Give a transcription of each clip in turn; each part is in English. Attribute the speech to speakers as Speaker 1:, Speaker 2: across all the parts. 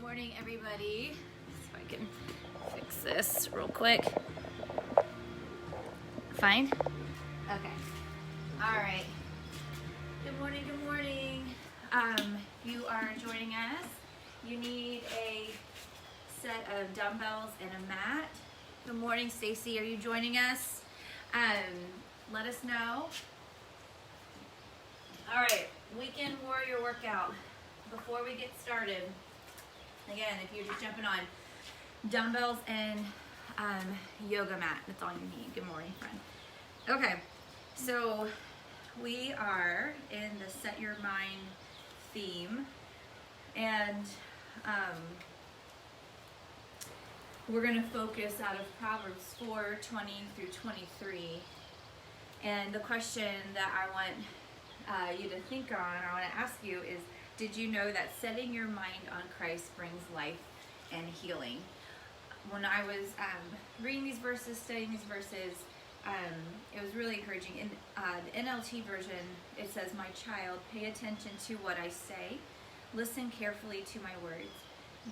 Speaker 1: morning, everybody. So I can fix this real quick. Fine? Okay. All right. Good morning, good morning. You are joining us. You need a set of dumbbells and a mat. Good morning, Stacy. Are you joining us? Let us know. All right, weekend warrior workout. Before we get started, again, if you're just jumping on, dumbbells and yoga mat. That's all you need. Good morning, friend. Okay, so we are in the Set Your Mind theme, and we're going to focus out of Proverbs 4:20 through 23. And the question that I want you to think on, I want to ask you is, did you know that setting your mind on Christ brings life and healing? When I was reading these verses, studying these verses, it was really encouraging. In the NLT version, it says, "My child, pay attention to what I say. Listen carefully to my words.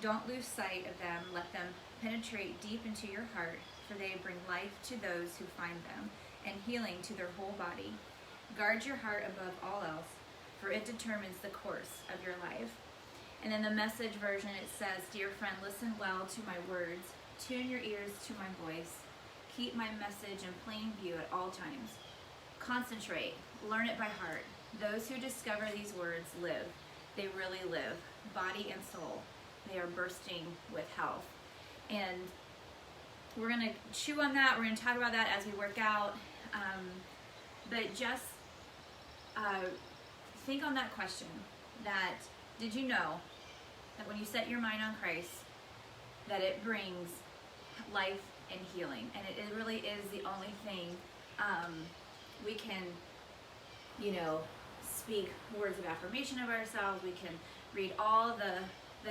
Speaker 1: Don't lose sight of them. Let them penetrate deep into your heart, for they bring life to those who find them, and healing to their whole body. Guard your heart above all else, for it determines the course of your life." And in the Message version, it says, "Dear friend, listen well to my words. Tune your ears to my voice. Keep my message in plain view at all times. Concentrate. Learn it by heart. Those who discover these words live. They really live, body and soul. They are bursting with health." And we're going to chew on that. We're going to talk about that as we work out. But just think on that question, that did you know that when you set your mind on Christ, that it brings life and healing? And it really is the only thing we can, speak words of affirmation of ourselves. We can read all the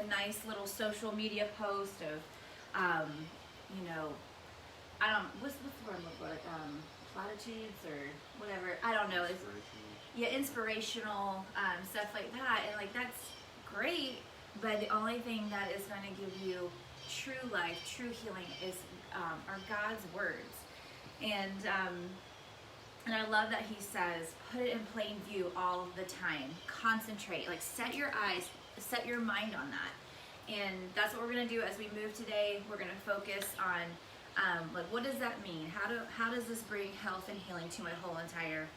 Speaker 1: nice little social media posts of, I don't, what's the word look like? Platitudes or whatever. I don't know. It's, yeah, inspirational stuff like that. And like, that's great. But the only thing that is going to give you true life, true healing is are God's words. And I love that he says, put it in plain view all the time. Concentrate. Like, set your eyes, set your mind on that. And that's what we're going to do as we move today. We're going to focus on like, what does that mean? How does this bring health and healing to my whole entire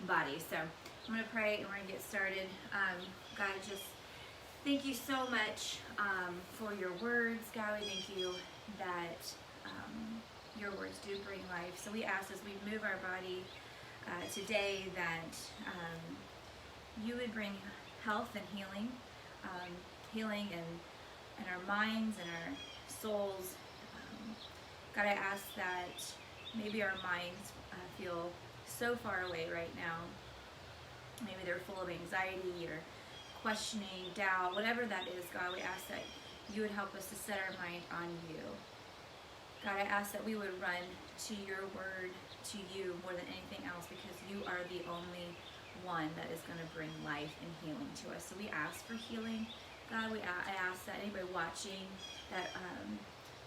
Speaker 1: body? So I'm going to pray and we're going to get started. God, just thank you so much for your words. God, we thank you that your words do bring life. So we ask as we move our body today that you would bring health and healing, healing in our minds and our souls. God, I ask that maybe our minds feel so far away right now. Maybe they're full of anxiety or questioning, doubt, whatever that is. God, we ask that you would help us to set our mind on you. God, I ask that we would run to your word, to you more than anything else, because you are the only one that is going to bring life and healing to us. So we ask for healing. God, I ask that anybody watching, that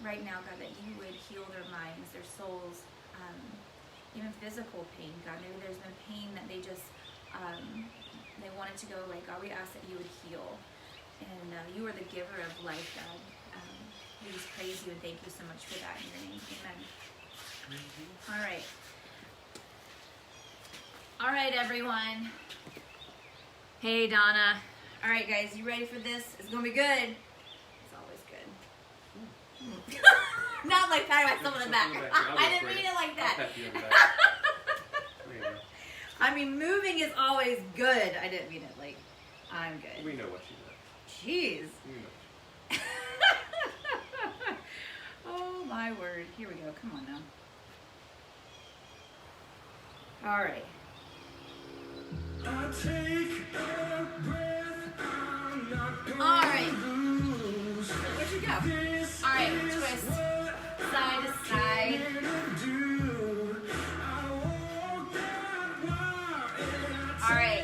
Speaker 1: right now, God, that you would heal their minds, their souls, even physical pain. God, maybe there's been pain that they just, they wanted to go away. God, we ask that you would heal. And you are the giver of life, God. We just praise you and thank you so much for that in your name. Amen. All right. All right, everyone. Hey, Donna. All right, guys, you ready for this? It's going to be good. It's always good. Not like patting myself on the back. I didn't mean it like that. I mean, moving is always good. I didn't mean it like I'm good.
Speaker 2: We know what you meant.
Speaker 1: Jeez. Oh, my word. Here we go. Come on now. All right. All right. Where'd you go? All right. Twist. Side to side. All right.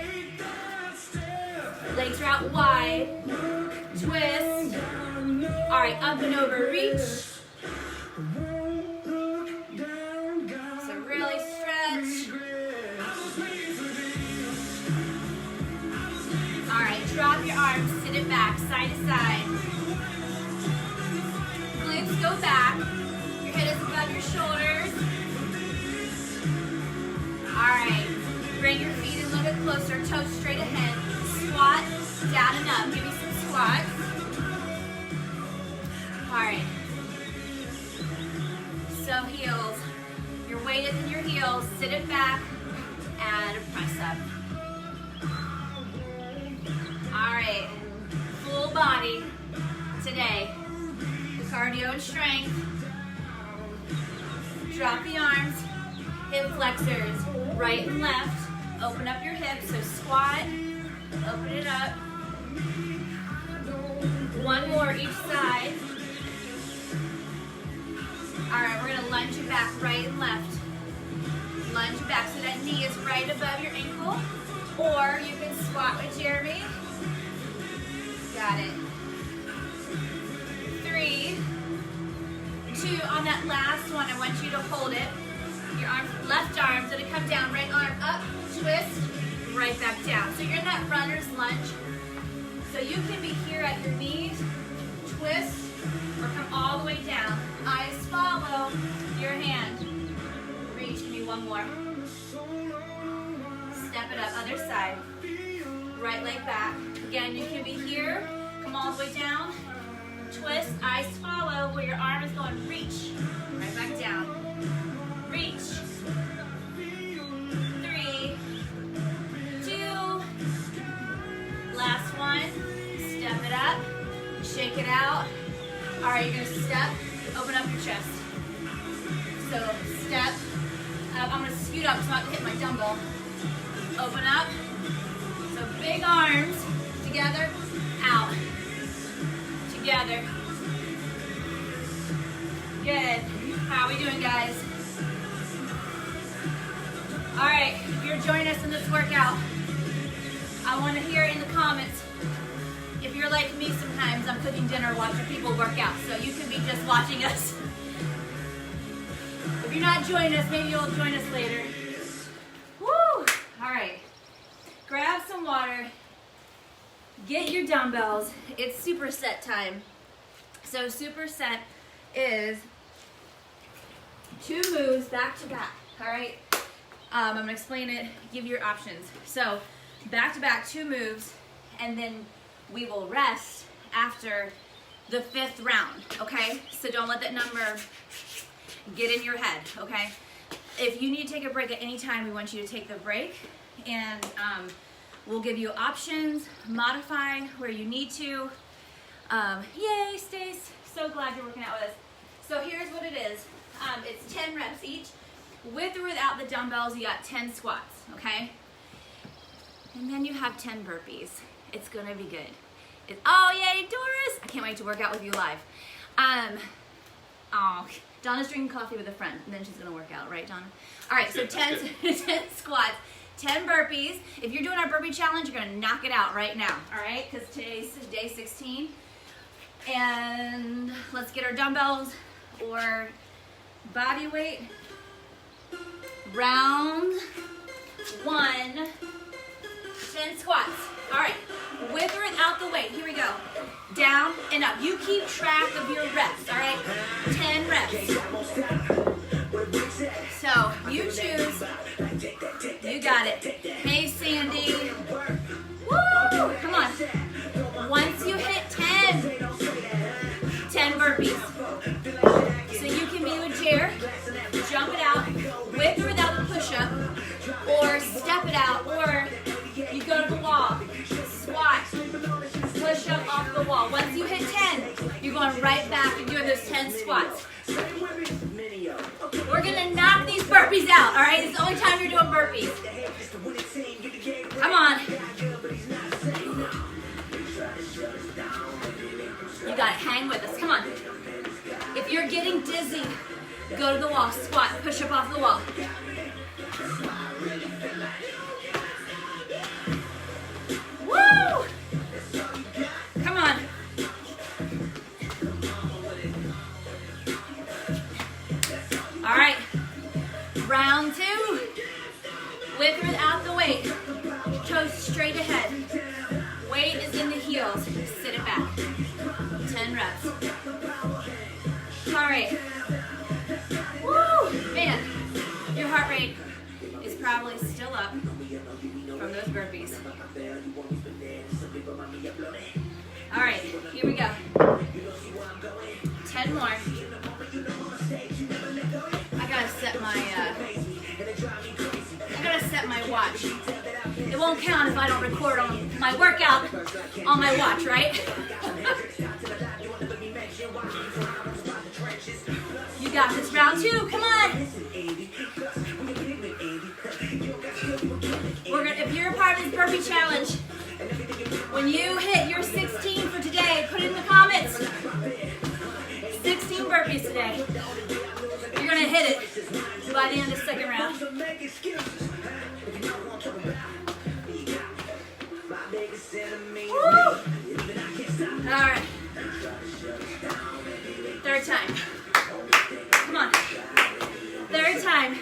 Speaker 1: Legs are out wide. Twist. right, up and over, reach. So really stretch. All right, drop your arms, sit it back, side to side. Glutes go back. Your head is above your shoulders. All right, bring your feet a little bit closer, toes straight ahead. Squat, down and up. Give me some squats. All right. So heels. Your weight is in your heels. Sit it back and press up. All right. Full body today. Cardio and strength. Drop the arms. Hip flexors. Right and left. Open up your hips. So squat. Open it up. One more each side. All right, we're gonna lunge it back, right and left. Lunge back so that knee is right above your ankle. Or you can squat with Jeremy. Got it. 3, 2, on that last one, I want you to hold it. Your arm, left arm's gonna come down, right arm up, twist, right back down. So you're in that runner's lunge. So you can be here at your knees, twist, or come all the way down. Eyes follow your hand. Reach, give me one more. Step it up, other side. Right leg back. Again, you can be here, come all the way down. Twist, eyes follow, where your arm is going, reach. Right back down. Reach. 3, 2, last one. Step it up, shake it out. All right, you're gonna step, open up your chest. So step up, I'm gonna scoot up so I'm not gonna hit my dumbbell. Open up, so big arms, together, out, together. Good, how are we doing, guys? All right, if you're joining us in this workout, I wanna hear in the comments. If you're like me, sometimes I'm cooking dinner watching people work out, so you can be just watching us. If you're not joining us, maybe you'll join us later. Woo! All right. Grab some water. Get your dumbbells. It's superset time. So superset is 2 moves back to back, all right? I'm gonna explain it, give you your options. So back to back, 2 moves, and then we will rest after the 5th round, okay? So don't let that number get in your head, okay? If you need to take a break at any time, we want you to take the break, and we'll give you options, modify where you need to. Yay, Stace, so glad you're working out with us. So here's what it is. It's 10 reps each. With or without the dumbbells, you got 10 squats, okay? And then you have 10 burpees. It's gonna be good. Oh, yay, Doris! I can't wait to work out with you live. Oh, Donna's drinking coffee with a friend, and then she's gonna work out, right, Donna? All right, so 10 squats, 10 burpees. If you're doing our burpee challenge, you're gonna knock it out right now, all right? Because today's day 16. And let's get our dumbbells or body weight. Round 1, 10 squats. All right, with or without the weight, here we go. Down and up. You keep track of your reps, all right? 10 reps. So you choose. You got it. Hey, Sandy. Woo! Come on. Once you hit 10 burpees. So you can be with Jer, jump it out, with or without the push-up, or step it out, or you go to the wall, squat, push up off the wall. Once you hit 10, you're going right back and doing those 10 squats. We're gonna knock these burpees out, all right? It's the only time you're doing burpees. Come on. You gotta hang with us, come on. If you're getting dizzy, go to the wall, squat, push up off the wall. Woo! Come on. straight ahead. Weight is in the heels. Sit it back. 10 reps. All right. Woo! Man, your heart rate is probably still up from those burpees. All right, here we go. 10 more. I gotta set my watch. It won't count if I don't record on my workout on my watch, right? You got this. Round 2. Come on. If you're a part of this burpee challenge, when you hit your 16 for today, put it in the comments. 16 burpees today. You're gonna hit it by the end of the second round. Woo! All right. Third time. Come on. Third time.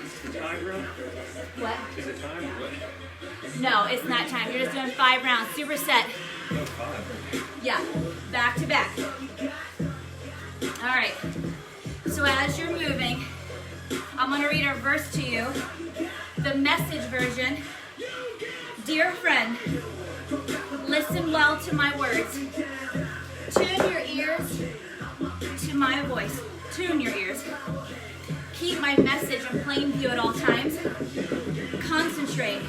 Speaker 1: What?
Speaker 2: Is it time or what?
Speaker 1: No, it's not time. You're just doing 5 rounds. Superset.
Speaker 2: No, 5.
Speaker 1: Yeah. Back to back. All right. So as you're moving, I'm going to read a verse to you. The Message version. Dear friend, listen well to my words. Tune your ears to my voice. Tune your ears. Keep my message in plain view at all times. Concentrate.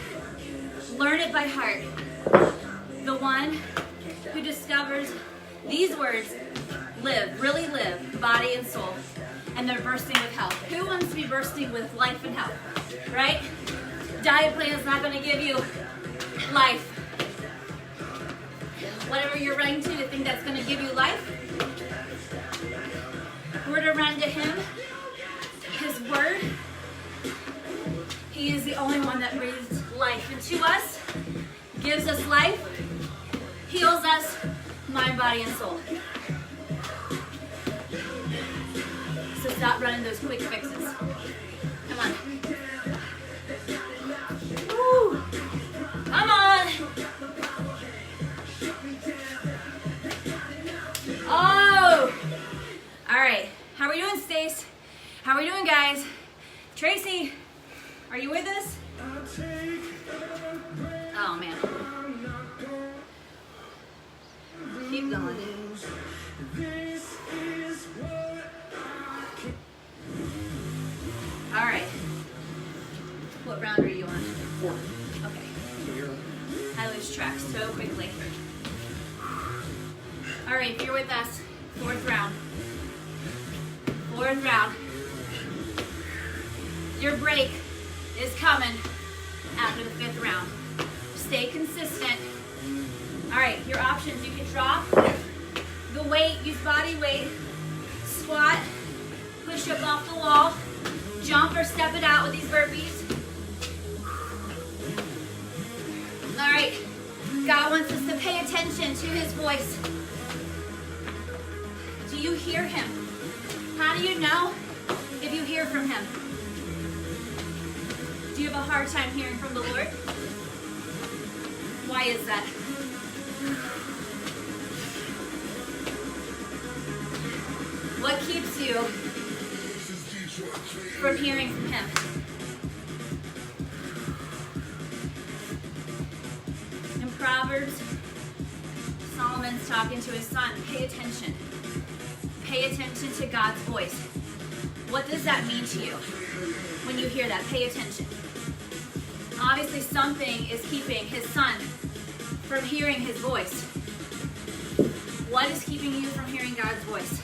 Speaker 1: Learn it by heart. The one who discovers these words really live, body and soul. And they're bursting with health. Who wants to be bursting with life and health? Right? Diet plan is not going to give you life. Whatever you're running to think that's going to give you life, we're to run to him. His word. He is the only one that breathes life into us, gives us life, heals us, mind, body, and soul. So stop running those quick fixes. Come on. Woo! Come on! Oh! All right. How are we doing, Stace? How are we doing, guys? Tracy, are you with us? Oh, man. Keep going. All right. What round are you on?
Speaker 2: 4.
Speaker 1: Okay. I lose track so quickly. All right, if you're with us, 4th round. 4th round. Your break is coming after the 5th round. Stay consistent. All right, your options. You can drop the weight, use body weight, squat, push up off the wall, jump or step it out with these burpees. All right, God wants us to pay attention to his voice. Do you hear him? How do you know if you hear from him? Do you have a hard time hearing from the Lord? Why is that? What keeps you from hearing from him? In Proverbs, Solomon's talking to his son. Pay attention. Pay attention to God's voice. What does that mean to you when you hear that? Pay attention. Obviously something is keeping his son from hearing his voice. What is keeping you from hearing God's voice?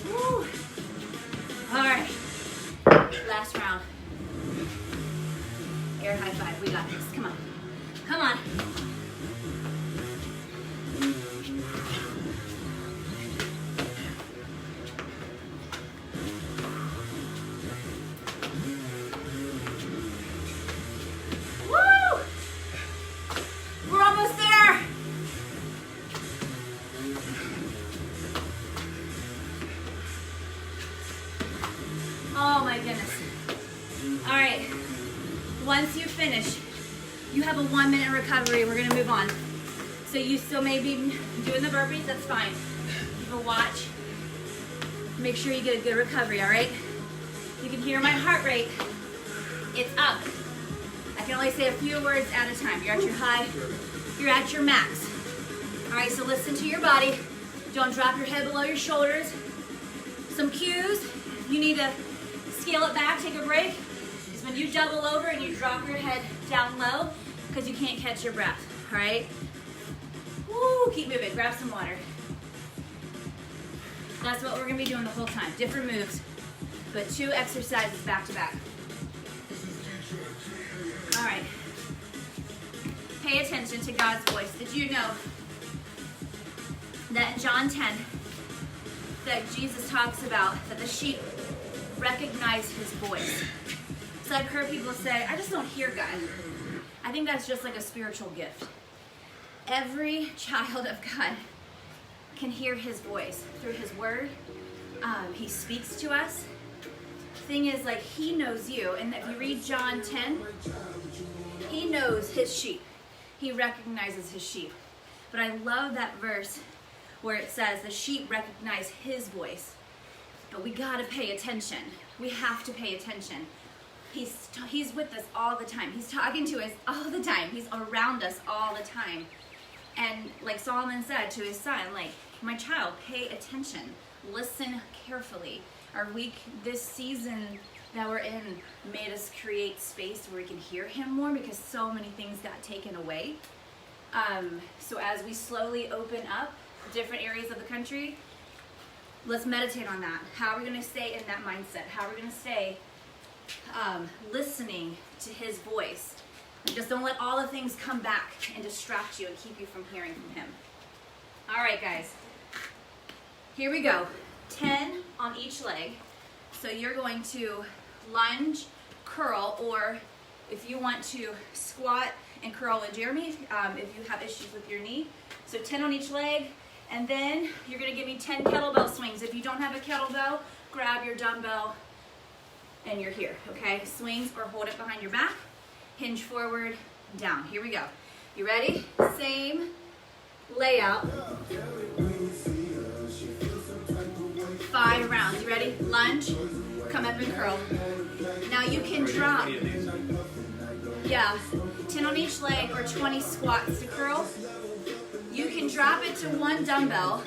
Speaker 1: Woo. All right. Last round. Air high five. We got this. Come on. Come on. Woo! We're almost there. Oh my goodness. All right. Once you finish have a 1 minute recovery. We're gonna move on. So you still may be doing the burpees, that's fine. Keep a watch. Make sure you get a good recovery, all right? You can hear my heart rate. It's up. I can only say a few words at a time. You're at your high, you're at your max. All right, so listen to your body. Don't drop your head below your shoulders. Some cues, you need to scale it back, take a break, is when you double over and you drop your head down low because you can't catch your breath, all right? Woo, keep moving, grab some water. That's what we're gonna be doing the whole time, different moves, but 2 exercises back to back. All right, pay attention to God's voice. Did you know that in John 10, that Jesus talks about that the sheep recognize his voice? So I've heard people say, I just don't hear God. I think that's just like a spiritual gift. Every child of God can hear his voice through his word. He speaks to us. Thing is, like, he knows you. And if you read John 10, he knows his sheep. He recognizes his sheep. But I love that verse where it says the sheep recognize his voice. But we gotta pay attention. We have to pay attention. He's with us all the time. He's talking to us all the time. He's around us all the time. And like Solomon said to his son, like, my child, pay attention. Listen carefully. Our week, this season that we're in, made us create space where we can hear him more because so many things got taken away. So as we slowly open up different areas of the country, let's meditate on that. How are we going to stay in that mindset? How are we going to stay listening to his voice? And just don't let all the things come back and distract you and keep you from hearing from him. All right, guys. Here we go. 10 on each leg. So you're going to lunge, curl, or if you want to squat and curl with Jeremy, if you have issues with your knee. So 10 on each leg. And then you're going to give me 10 kettlebell swings. If you don't have a kettlebell, grab your dumbbell and you're here, okay? Swings or hold it behind your back. Hinge forward, down. Here we go. You ready? Same layout. 5 rounds. You ready? Lunge, come up and curl. Now you can drop. Yeah, 10 on each leg or 20 squats to curl. You can drop it to 1 dumbbell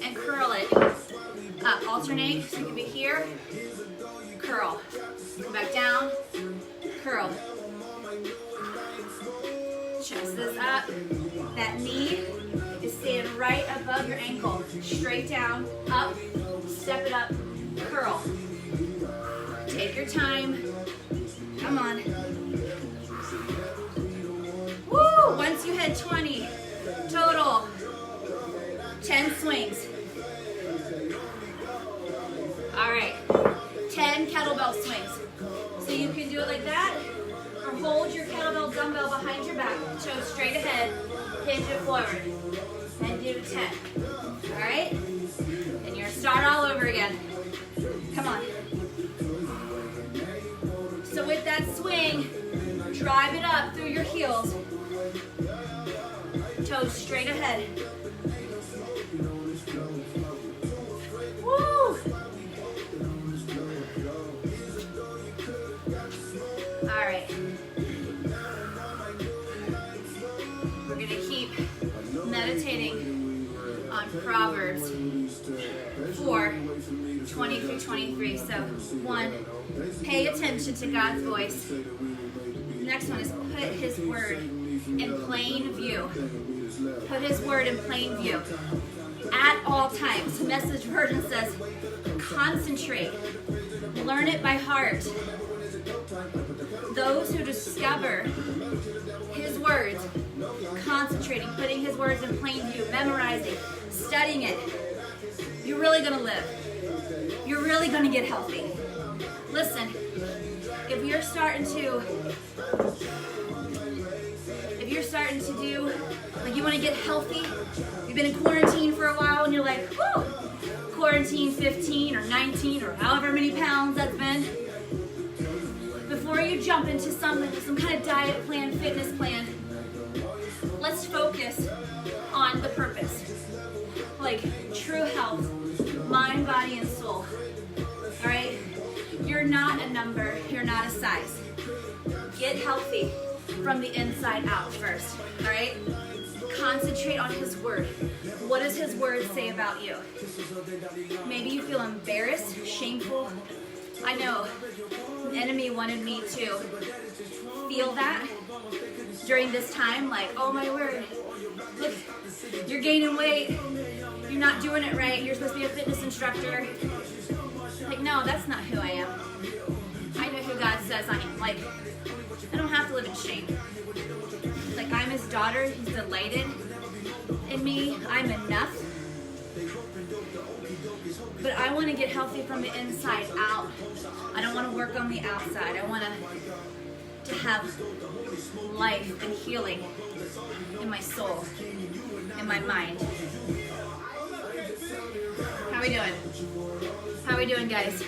Speaker 1: and curl it up. Alternate, so you can be here, curl. Come back down, curl. Chest is up. That knee is staying right above your ankle. Straight down, up, step it up, curl. Take your time. Come on. Woo! Once you hit 20, total 10 swings. All right, 10 kettlebell swings. So you can do it like that, or hold your kettlebell dumbbell behind your back, toes straight ahead, hinge it forward, and do 10. All right? And you're gonna start all over again. Come on. So with that swing, drive it up through your heels, toes straight ahead. Woo! All right. We're going to keep meditating on Proverbs 4, 20 through 23. So 1, pay attention to God's voice. The next one is put his word in plain view. Put his word in plain view. At all times. The Message version says, concentrate. Learn it by heart. Those who discover his words, concentrating, putting his words in plain view, memorizing, studying it, you're really going to live. You're really going to get healthy. Listen, if you're starting to do, like, you want to get healthy, you've been in quarantine for a while and you're like, whoo, quarantine 15 or 19 or however many pounds that's been. Before before you jump into some kind of diet plan, fitness plan, let's focus on the purpose. Like true health, mind, body, and soul. All right? You're not a number, you're not a size. Get healthy from the inside out first, all right? Concentrate on his word. What does his word say about you? Maybe you feel embarrassed, shameful. I know the enemy wanted me to feel that during this time, like, oh my word, look, you're gaining weight, you're not doing it right, you're supposed to be a fitness instructor. Like, no, that's not who I am. I know who God says I am. Like, I don't have to live in shame. Like, I'm his daughter, he's delighted in me, I'm enough. But I want to get healthy from the inside out. I don't want to work on the outside. I want to have life and healing in my soul, in my mind. How we doing? How we doing, guys?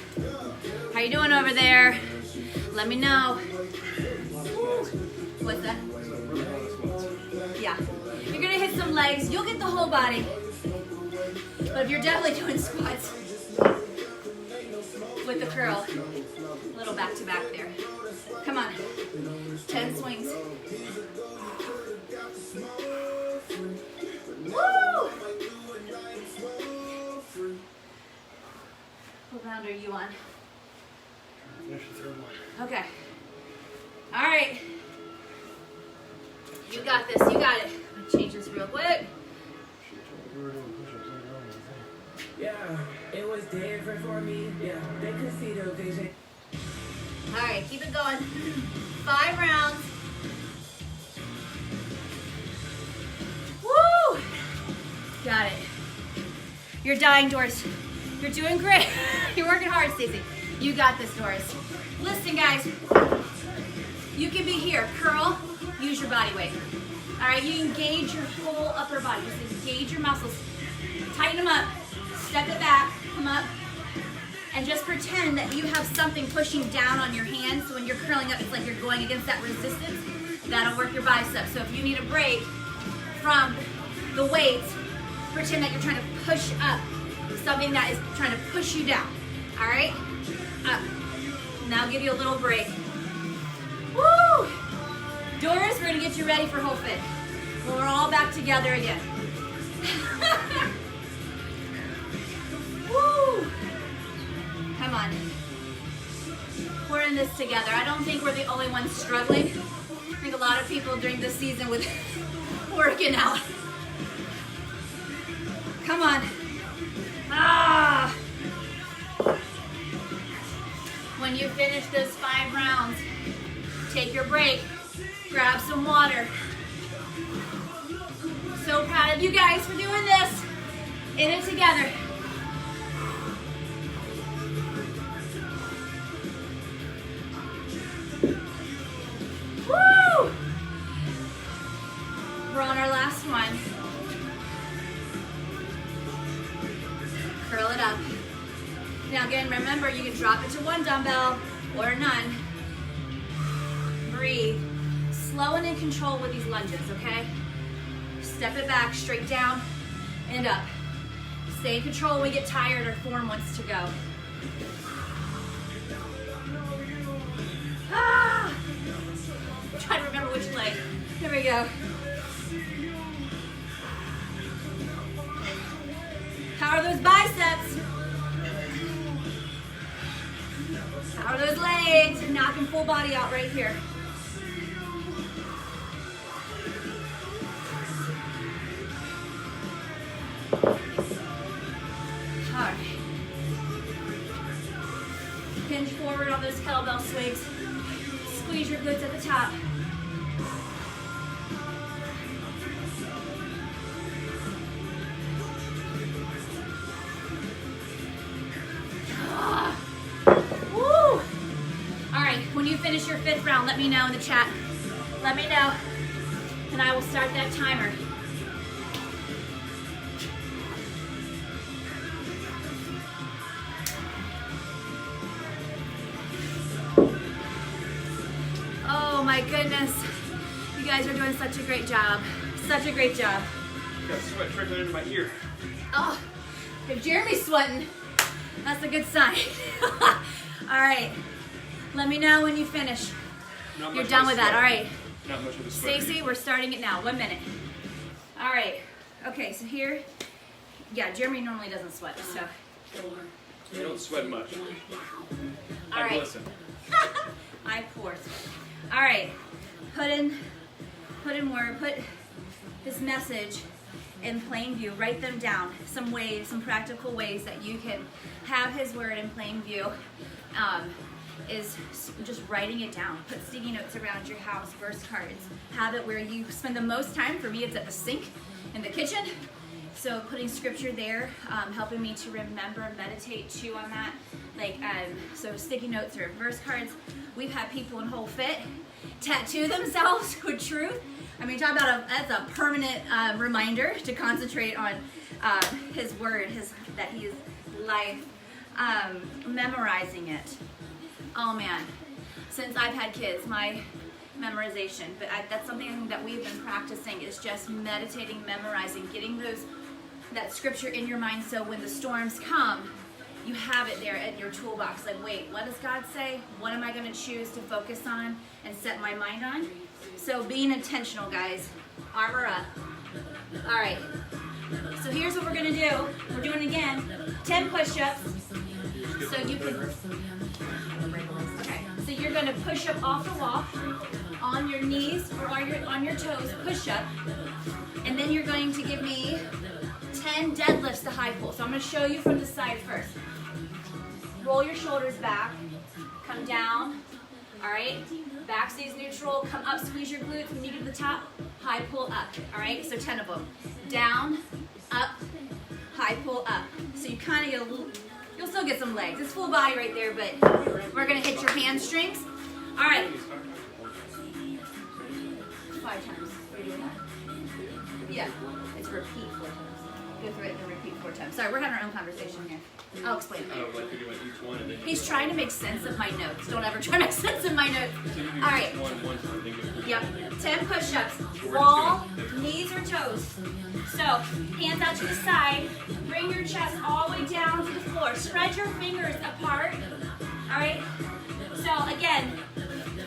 Speaker 1: How you doing over there? Let me know. What's that? Yeah. You're gonna hit some legs. You'll get the whole body. But if you're definitely doing squats with the curl, a little back to back there. Come on. 10 swings. Woo! What round are you on? Okay. All right. You got this. You got it. I'll change this real quick.
Speaker 3: Yeah, it was different for me. Yeah, they could see the vision.
Speaker 1: All right, keep it going. 5 rounds. Woo! Got it. You're dying, Doris. You're doing great. You're working hard, Stacey. You got this, Doris. Listen, guys. You can be here. Curl. Use your body weight. All right, you engage your whole upper body. Just engage your muscles. Tighten them up. Step it back. Come up. And just pretend that you have something pushing down on your hands. So when you're curling up, it's like you're going against that resistance. That'll work your biceps. So if you need a break from the weights, pretend that you're trying to push up something that is trying to push you down. All right? Up. Now give you a little break. Woo! Doris, we're gonna get you ready for whole fit. When we're all back together again. Woo! Come on. We're in this together. I don't think we're the only ones struggling. I think a lot of people during this season with working out. Come on. Ah! When you finish those 5 rounds, take your break, grab some water. So proud of you guys for doing this. In it together. Woo! We're on our last one. Curl it up. Now again, remember you can drop it to 1 dumbbell or none. Breathe. Slow and in control with these lunges, okay? Step it back, straight down and up. Stay in control when we get tired or form wants to go. Ah! I'm trying to remember which leg. There we go. How are those biceps? How are those legs? Knocking full body out right here. All right. Hinge forward on those kettlebell swings. Squeeze your glutes at the top. When you finish your 5th round, let me know in the chat. Let me know, and I will start that timer. my goodness. You guys are doing such a great job. Such a great job.
Speaker 2: Got sweat trickling into my ear.
Speaker 1: Oh, if Jeremy's sweating, that's a good sign. All right. Let me know when you finish. You're done with that. All right.
Speaker 2: Not much of a sweat.
Speaker 1: Stacy, we're starting it now. 1 minute. All right. Okay, so here, yeah, Jeremy normally doesn't sweat, so.
Speaker 2: You don't sweat much.
Speaker 1: All
Speaker 2: I
Speaker 1: right.
Speaker 2: glisten.
Speaker 1: I pour. All right. Put in this message in plain view. Write them down. Some ways, some practical ways that you can have his word in plain view. Is just writing it down. Put sticky notes around your house, verse cards. Have it where you spend the most time. For me, it's at the sink in the kitchen. So putting scripture there, helping me to remember, meditate too on that. Like, so sticky notes or verse cards. We've had people in Whole Fit tattoo themselves with truth. I mean, talk about that's a permanent reminder to concentrate on his word, that he is life. Memorizing it. Oh man, since I've had kids, my memorization, but that's something that we've been practicing is just meditating, memorizing, getting that scripture in your mind so when the storms come, you have it there in your toolbox. Like, wait, what does God say? What am I going to choose to focus on and set my mind on? So being intentional, guys. Armor up. All right. So here's what we're going to do. We're doing it again. 10 push-ups. So you can... Okay. So you're going to push up off the wall on your knees or on your toes. Push up. And then you're going to give me 10 deadlifts to high pull. So I'm going to show you from the side first. Roll your shoulders back. Come down. All right. Back stays neutral. Come up. Squeeze your glutes. When you get to the top, high pull up. All right. So 10 of them. Down, up, high pull up. So you kind of you'll still get some legs. It's full body right there, but we're going to hit your hamstrings. All right. 5 times. Are you doing that? Yeah. It's repeat 4 times. Go through it and then repeat 4 times. Sorry, we're having our own conversation here. I'll explain it later.
Speaker 2: Oh, like you're doing each one and then
Speaker 1: He's trying to make sense of my notes. Don't ever try to make sense of my notes. All right.
Speaker 2: one time, then go.
Speaker 1: Yep. 10 push-ups. Wall, knees or toes. So, hands out to the side. Bring your chest all the way down to the floor. Spread your fingers apart. All right? So, again,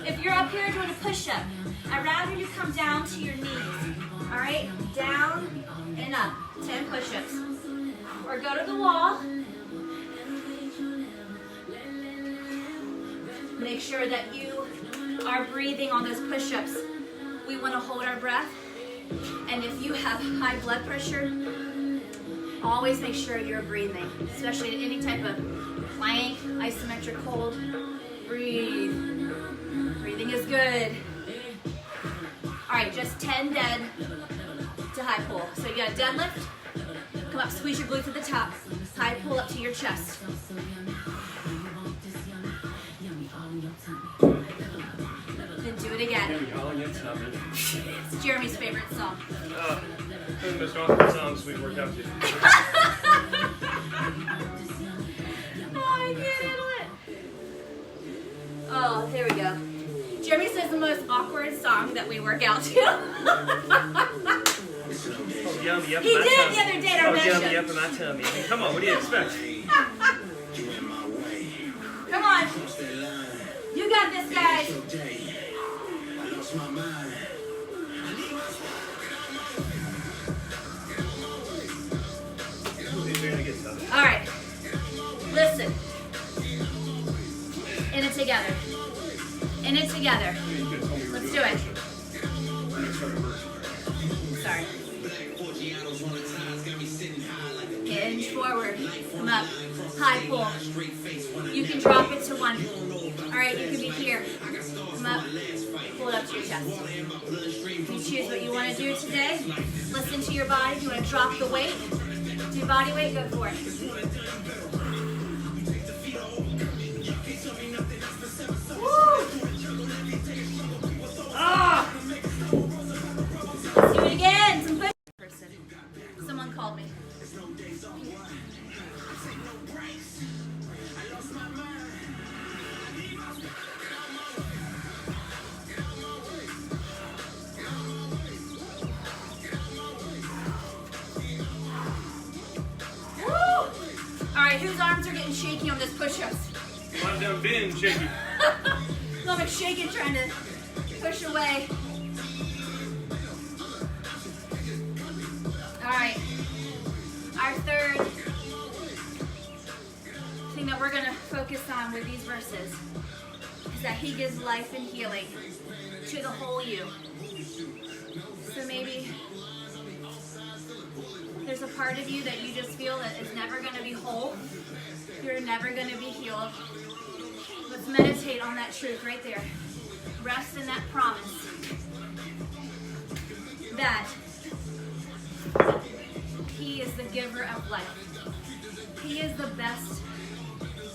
Speaker 1: if you're up here doing a push-up, I'd rather you come down to your knees. All right? Down and up. 10 push-ups. Or go to the wall. Make sure that you are breathing on those push-ups. We want to hold our breath. And if you have high blood pressure, always make sure you're breathing, especially in any type of plank, isometric hold. Breathe. Breathing is good. All right, just 10 dead to high pull. So you got a deadlift. Come up, squeeze your glutes at the top. High pull up to your chest. Then do it again. It's Jeremy's favorite song.
Speaker 2: One of the most awkward songs we've worked out to.
Speaker 1: Oh, I can't handle it. Oh, there we go. Jeremy says the most awkward song that we work out to.
Speaker 2: Oh, yummy up
Speaker 1: He
Speaker 2: my
Speaker 1: did
Speaker 2: tummy.
Speaker 1: the other day at our
Speaker 2: Oh, yummy
Speaker 1: mention.
Speaker 2: up in my tummy. I mean, come on, what do you expect?
Speaker 1: Come on. You got this, guys. All right. Listen. In it together. In it together. Let's do it. Sorry. Hinge forward. Come up. High pull. You can drop it to 1. All right, you can be here. Come up. Pull it up to your chest. You choose what you want to do today. Listen to your body. If you want to drop the weight, do body weight, go for it. Woo! Ah! Let's do it again. Some push. Someone called me. right, whose arms are getting shaky on this push-ups?
Speaker 2: Mine done been shaky.
Speaker 1: Stomach shaking, trying to push away. All right, our third thing that we're gonna focus on with these verses is that he gives life and healing to the whole you. So maybe there's a part of you that you just feel that is never gonna be whole. You're never gonna be healed. Let's meditate on that truth right there. Rest in that promise that he is the giver of life. He is the best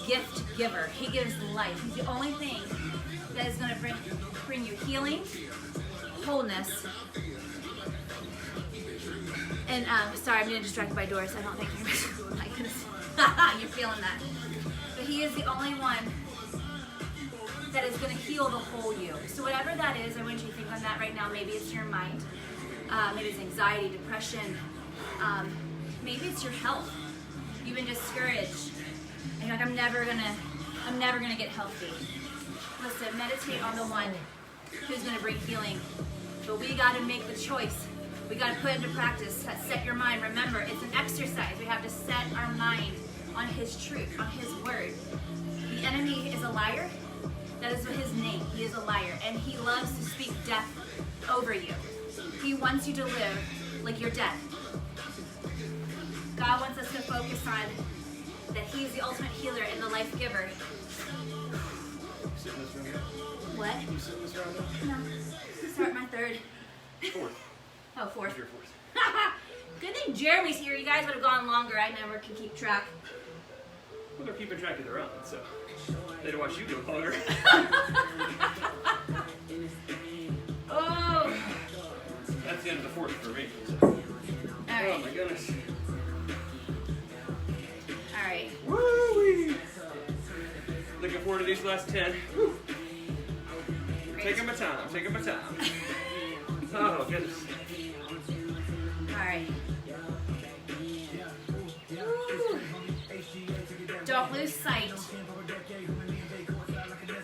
Speaker 1: gift giver. He gives life. He's the only thing that is going to bring you healing, wholeness, and sorry, I'm getting distracted by doors. I don't think you're, my goodness. You're feeling that. But he is the only one that is going to heal the whole you. So whatever that is, I want you to think on that right now. Maybe it's your mind. Maybe it's anxiety, depression. Maybe it's your health. You've been discouraged. And you're like, I'm never gonna get healthy. Listen, meditate on the one who's gonna bring healing. But we gotta make the choice. We gotta put into practice. Set your mind. Remember, it's an exercise. We have to set our mind on his truth, on his word. The enemy is a liar. That is his name. He is a liar. And he loves to speak death over you. He wants you to live like you're dead. God wants us to focus on that he's the ultimate healer and the life giver. What?
Speaker 2: You sit in this round now?
Speaker 1: No. Start my third.
Speaker 2: Fourth.
Speaker 1: Oh, fourth.
Speaker 2: Your fourth.
Speaker 1: Good thing Jeremy's here. You guys would have gone longer. I never can keep track.
Speaker 2: Well, they're keeping track of their own, so they'd watch you do it longer.
Speaker 1: Oh.
Speaker 2: That's the end of the fourth for me. So.
Speaker 1: All right.
Speaker 2: Oh my goodness.
Speaker 1: All right.
Speaker 2: Woo-wee. Looking forward to these last 10. Woo. Taking my time. Oh goodness.
Speaker 1: All right. Woo. Don't lose sight.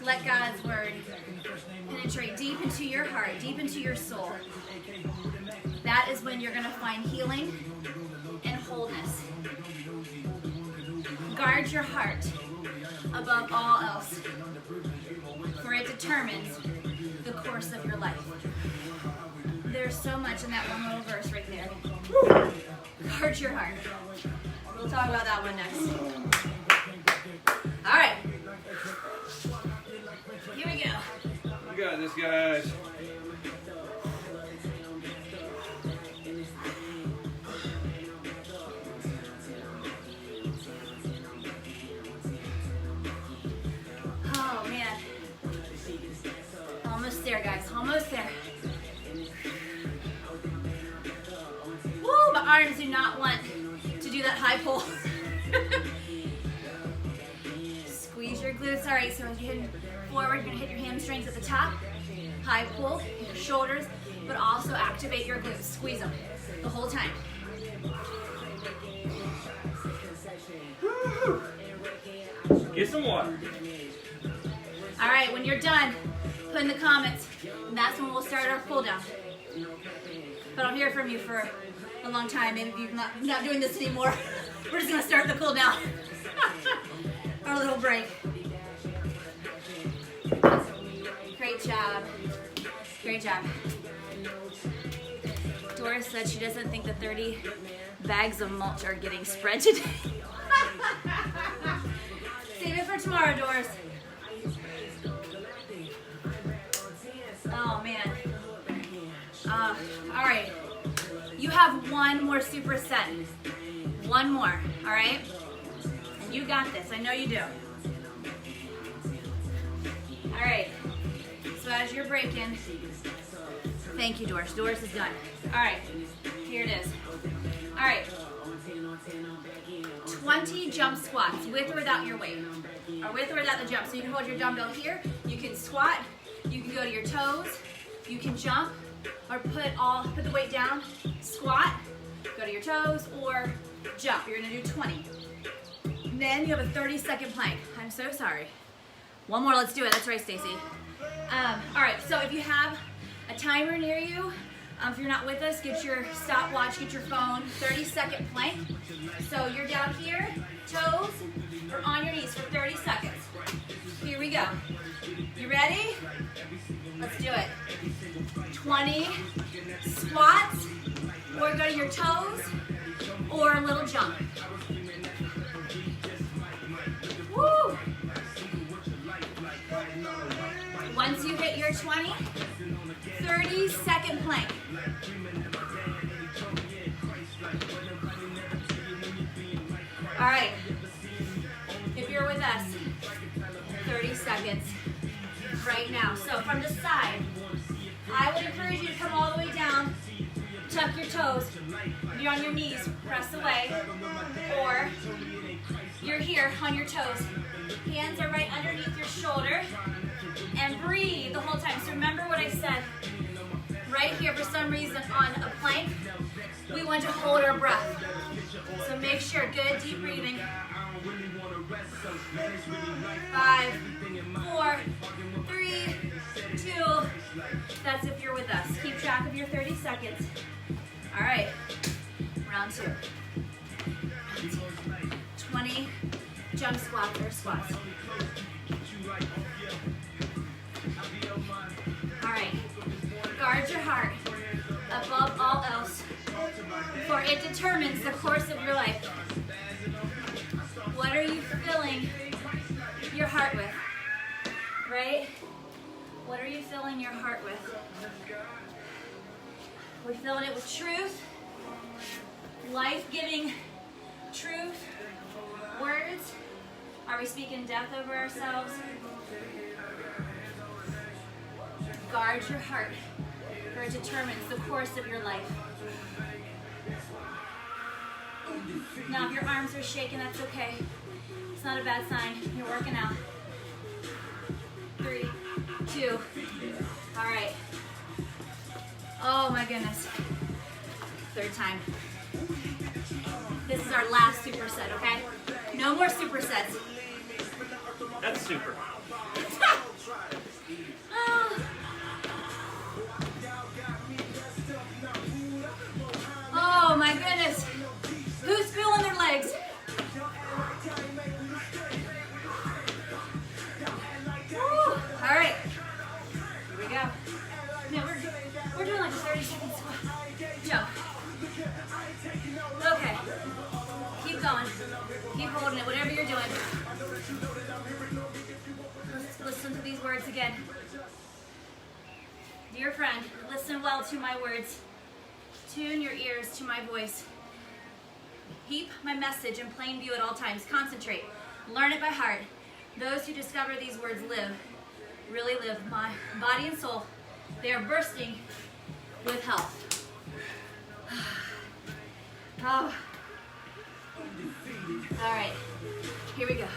Speaker 1: Let God's word penetrate deep into your heart, deep into your soul. That is when you're going to find healing and wholeness. Guard your heart above all else, for it determines the course of your life. There's so much in that one little verse right there. Guard your heart. We'll talk about that one next. All right. Here we go.
Speaker 2: You got this, guys.
Speaker 1: Oh, man. Almost there, guys. Almost there. Woo, my arms do not want to do that high pull. Squeeze your glutes. All right, so as you're heading forward, you're going to hit your hamstrings at the top. High pull, your shoulders, but also activate your glutes. Squeeze them the whole time.
Speaker 2: Get some water.
Speaker 1: All right, when you're done, put in the comments, and that's when we'll start our cool down. But I'll hear from you for a long time. Maybe if you're not doing this anymore, we're just gonna start the cool down. Our little break. Great job. Great job. Doris said she doesn't think the 30 bags of mulch are getting spread today. Save it for tomorrow, Doris. Oh, man. All right. You have one more superset. One more, all right? And you got this. I know you do. All right. So as you're breaking, thank you, Doris. Doris is done. All right. Here it is. All right. 20 jump squats, with or without your weight, or with or without the jump. So you can hold your dumbbell here. You can squat. You can go to your toes. You can jump, or put the weight down. Squat. Go to your toes, or jump. You're gonna do 20. And then you have a 30-second plank. I'm so sorry. One more, let's do it. That's right, Stacy. All right, so if you have a timer near you, if you're not with us, get your stopwatch, get your phone, 30-second plank. So you're down here, toes are on your knees for 30 seconds. Here we go. You ready? Let's do it. 20 squats, or go to your toes, or a little jump. Woo! Once you hit your 20, 30-second plank. All right, if you're with us, 30 seconds right now. So from the side, I would encourage you to come all the way down, tuck your toes, you're on your knees, press away, or you're here on your toes. Hands are right underneath your shoulder, and breathe the whole time. So remember what I said, right here for some reason on a plank, we want to hold our breath. So make sure, good deep breathing. 5, 4, 3, 2. That's if you're with us. Keep track of your 30 seconds. All right, round 2. 20 jump squats or squats. All right, guard your heart above all else, for it determines the course of your life. What are you filling your heart with, right? What are you filling your heart with? We're filling it with truth, life-giving truth, words. Are we speaking death over ourselves? Guard your heart, for it determines the course of your life. Now, if your arms are shaking, that's okay. It's not a bad sign. You're working out. 3, 2. All right. Oh my goodness. 3rd time. This is our last superset, okay? No more supersets.
Speaker 2: That's super.
Speaker 1: Oh my goodness. Who's feeling their legs? Woo. All right. Here we go. Now we're doing like a 30-second squat. Jump. Okay. Keep going. Keep holding it, whatever you're doing. Let's listen to these words again. Dear friend, listen well to my words. Tune your ears to my voice. Keep my message in plain view at all times. Concentrate. Learn it by heart. Those who discover these words live, really live. My body and soul, they are bursting with health. Oh. All right, here we go.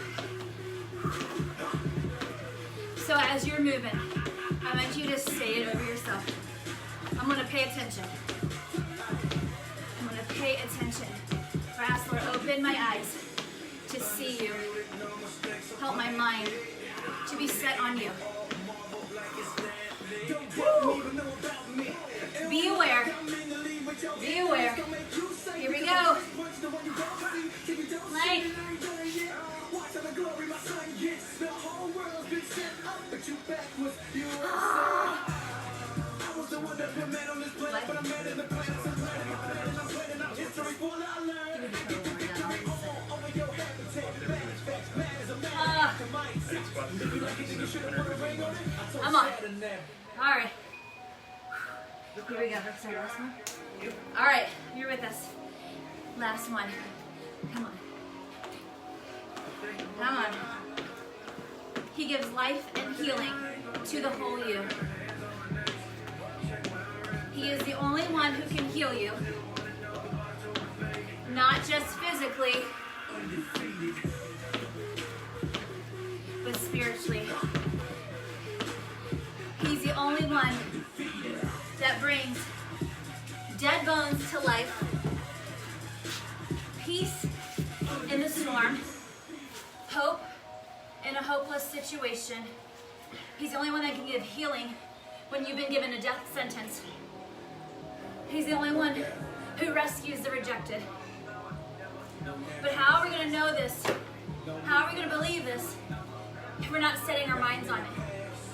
Speaker 1: So as you're moving, I want you to say it over yourself. I'm gonna pay attention. I'm gonna pay attention. Ask, Lord, open my eyes to see you. Help my mind to be set on you. Woo. Be aware. Be aware. Here we go. Plank. Come on. All right. Here we go. That's our last one. All right. You're with us. Last one. Come on. Come on. He gives life and healing to the whole you. He is the only one who can heal you. Not just physically, but spiritually. He's the only one that brings dead bones to life, peace in the storm, hope in a hopeless situation. He's the only one that can give healing when you've been given a death sentence. He's the only one who rescues the rejected. But how are we going to know this? How are we going to believe this if we're not setting our minds on it?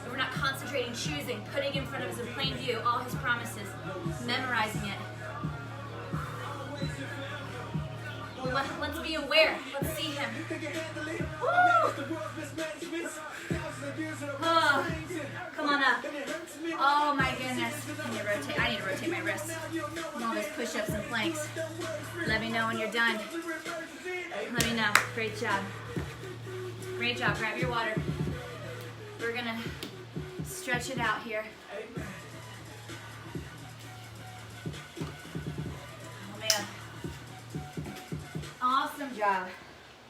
Speaker 1: If we're not concentrating, choosing, putting in front of us in plain view all his promises, memorizing it. Let's be aware. Let's see him. Woo! Oh, come on up. Oh my goodness. I need to rotate my wrists. And all those push-ups and planks. Let me know when you're done. Let me know. Great job. Great job. Grab your water. We're gonna stretch it out here. Oh man. Awesome job.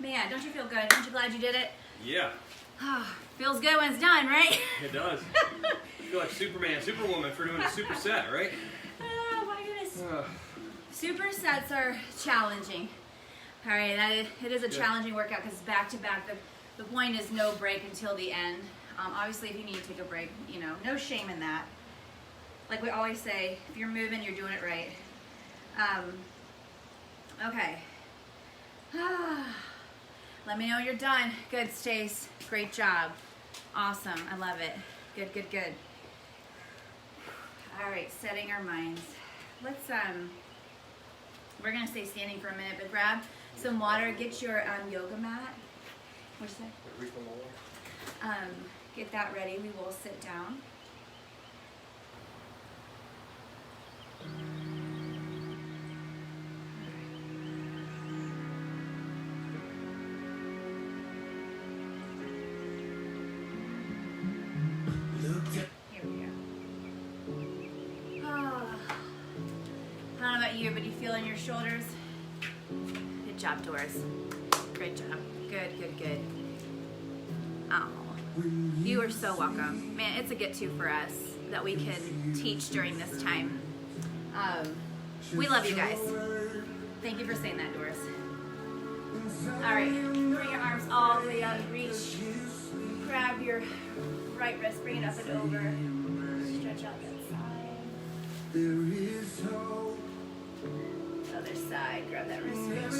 Speaker 1: Man, don't you feel good? Aren't you glad you did it?
Speaker 2: Yeah.
Speaker 1: Oh, feels good when it's done, right?
Speaker 2: It does. I feel like Superman, Superwoman for doing a superset, right?
Speaker 1: Oh my goodness. Supersets are challenging. All right, it is a challenging workout because it's back to back. The point is no break until the end. Obviously, if you need to take a break, you know, no shame in that. Like we always say, if you're moving, you're doing it right. Okay. Let me know when you're done. Good, Stace. Great job. Awesome. I love it. Good, good, good. All right, setting our minds. Let's, we're going to stay standing for a minute, but grab some water. Get your yoga mat. What'd you say? Get that ready. We will sit down. Here we go. Oh. I don't know about you, but you feel in your shoulders? Good job, Doris. Great job. Good, good, good. Oh, you are so welcome. Man, it's a get-to for us that we can teach during this time. We love you guys. Thank you for saying that, Doris. All right, bring your arms all the way up. Reach. Grab your right wrist, bring it up and over. Stretch out that side. Other side, grab that wrist reach.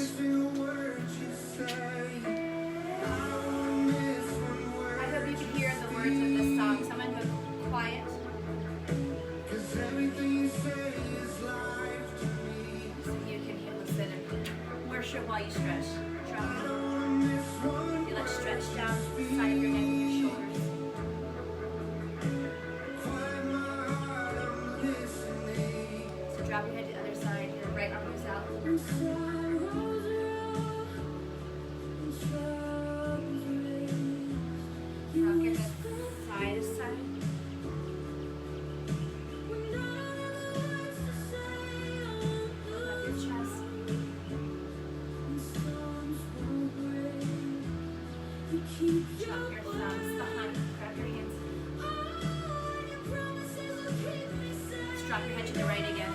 Speaker 1: I hope you can hear the words of this song. So I'm going to go quiet. So you can listen and worship while you stretch. Drop it. Feel it stretch down the side of your neck and your shoulders. So drop your head to the other side. Your right arm moves out. Rock your head side to side. Open up your chest. Drop your thumbs behind. Grab your hands. Let's drop your head to the right again.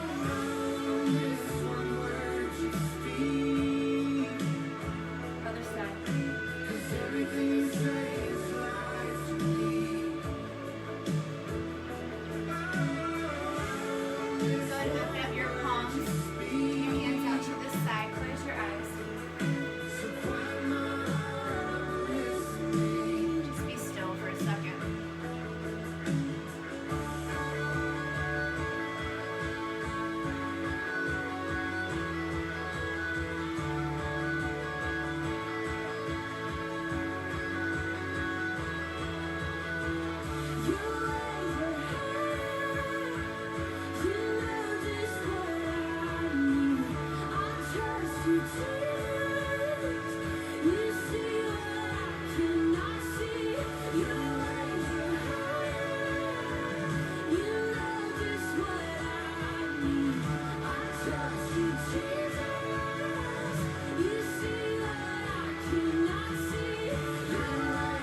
Speaker 1: Other side. Go ahead and open up your palms. Your hands out to this side. Close your eyes. Just be still for a second.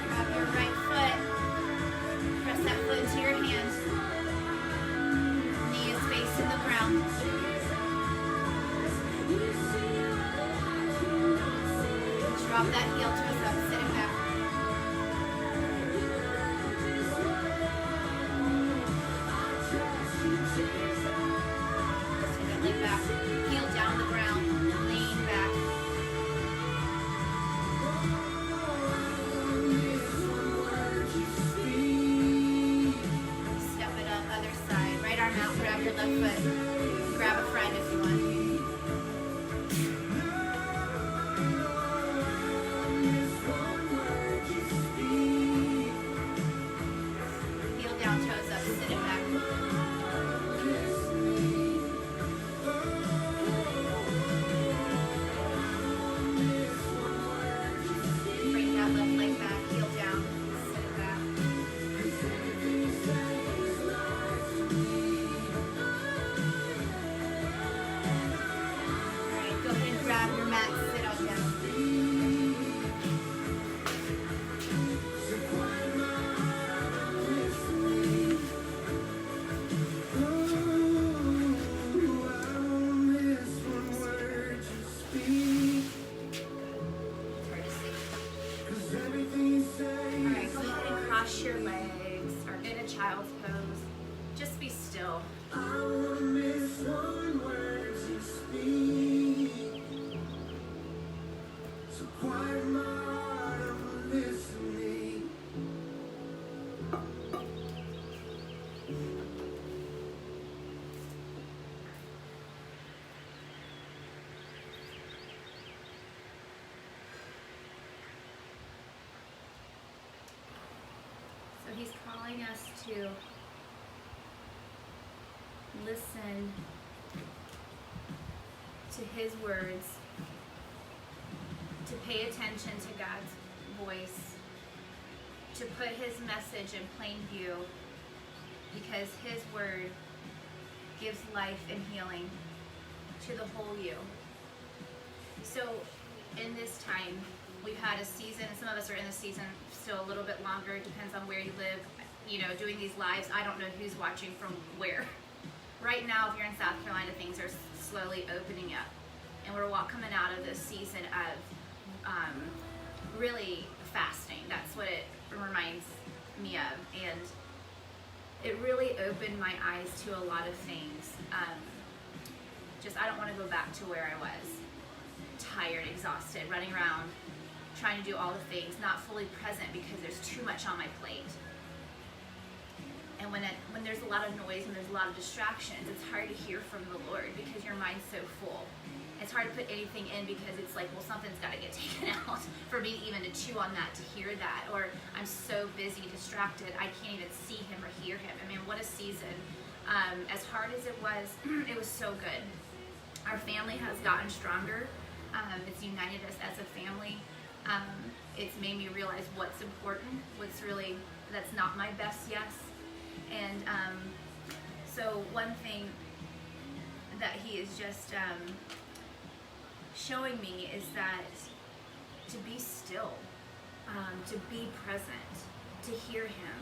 Speaker 1: Grab your right foot. Press that foot into your hand. Knee is facing the ground. Drop that heel to us up, sitting back. left foot. Grab a friend if you want. Heel down, toes up, sit it back. Bring that left leg back, heel down, sit it back. Alright, go ahead and grab your mat, sit on down. Alright, go ahead and cross your legs or in a child's pose. Just be still. So he's calling us to listen to his words, to pay attention to God's voice, to put his message in plain view, because his word gives life and healing to the whole you. So in this time, we've had a season, some of us are in the season still a little bit longer, it depends on where you live. You know, doing these lives, I don't know who's watching from where. Right now, if you're in South Carolina, things are slowly opening up. And we're coming out of this season of really fasting. That's what it reminds me of. And it really opened my eyes to a lot of things. I don't want to go back to where I was. Tired, exhausted, running around, trying to do all the things, not fully present because there's too much on my plate. And when there's a lot of noise and there's a lot of distractions, it's hard to hear from the Lord because your mind's so full. It's hard to put anything in because it's like, well, something's got to get taken out for me even to chew on that, to hear that. Or I'm so busy, distracted, I can't even see him or hear him. I mean, what a season. As hard as it was so good. Our family has gotten stronger. It's united us as a family. It's made me realize what's important, that's not my best yes. And so one thing that he is just showing me is that to be still, to be present, to hear him.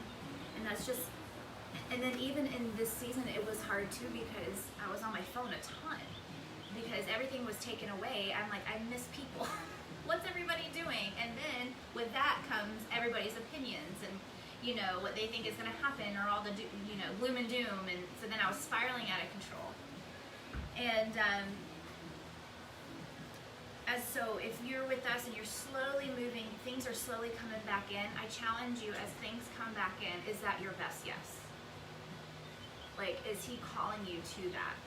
Speaker 1: And that's just, and then even in this season, it was hard too because I was on my phone a ton. Because everything was taken away, I'm like, I miss people. What's everybody doing? And then with that comes everybody's opinions and, you know, what they think is going to happen or all the, gloom and doom. And so then I was spiraling out of control. And so if you're with us and you're slowly moving, things are slowly coming back in, I challenge you as things come back in, is that your best yes? Like, is he calling you to that?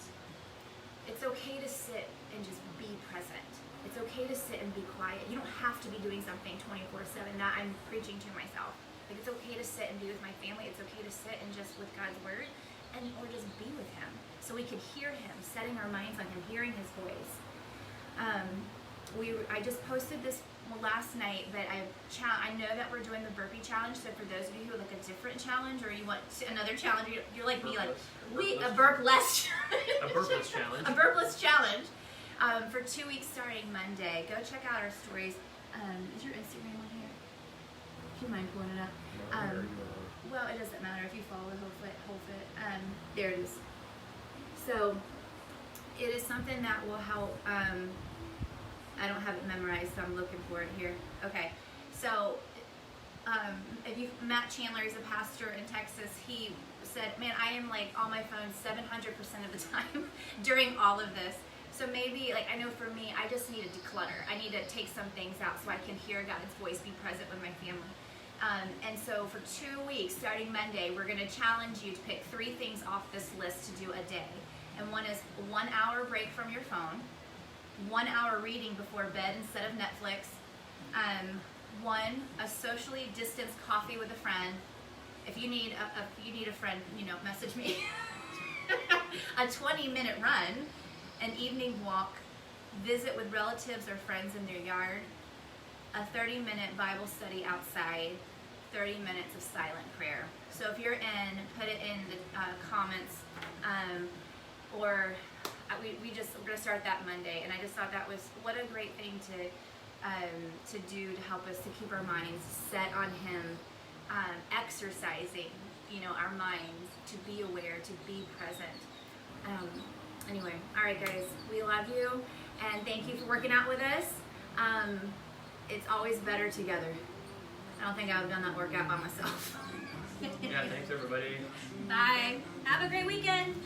Speaker 1: It's okay to sit and just be present. It's okay to sit and be quiet. You don't have to be doing something 24/7. That I'm preaching to myself. Like, it's okay to sit and be with my family. It's okay to sit and just with God's word, or just be with him, so we could hear him, setting our minds on him, hearing his voice. I just posted this last night, but I know that we're doing the burpee challenge. So for those of you who would like a different challenge, or you want another challenge, you're like me, like a burp-less
Speaker 2: a burpless challenge.
Speaker 1: A burpless challenge for 2 weeks starting Monday. Go check out our stories. Is your Instagram on here? Do you mind pulling it up? Well, it doesn't matter if you follow the whole fit. There it is. So it is something that will help. I don't have it memorized, so I'm looking for it here. Okay, so Matt Chandler is a pastor in Texas. He said, man, I am like on my phone 700% of the time during all of this. So maybe, like, I know for me, I just need to declutter. I need to take some things out so I can hear God's voice, be present with my family. And so for 2 weeks, starting Monday, we're going to challenge you to pick 3 things off this list to do a day. And one is 1 hour break from your phone, 1 hour reading before bed instead of Netflix, a socially distanced coffee with a friend. If you need a friend, message me. A 20-minute run, an evening walk, visit with relatives or friends in their yard, a 30-minute Bible study outside, 30 minutes of silent prayer. So if you're in, put it in the comments, we're gonna start that Monday, and I just thought that was what a great thing to do to help us to keep our minds set on Him, exercising, our minds to be aware, to be present. Anyway, all right, guys, we love you, and thank you for working out with us. It's always better together. I don't think I would have done that workout by myself.
Speaker 2: Yeah, thanks everybody.
Speaker 1: Bye. Have a great weekend.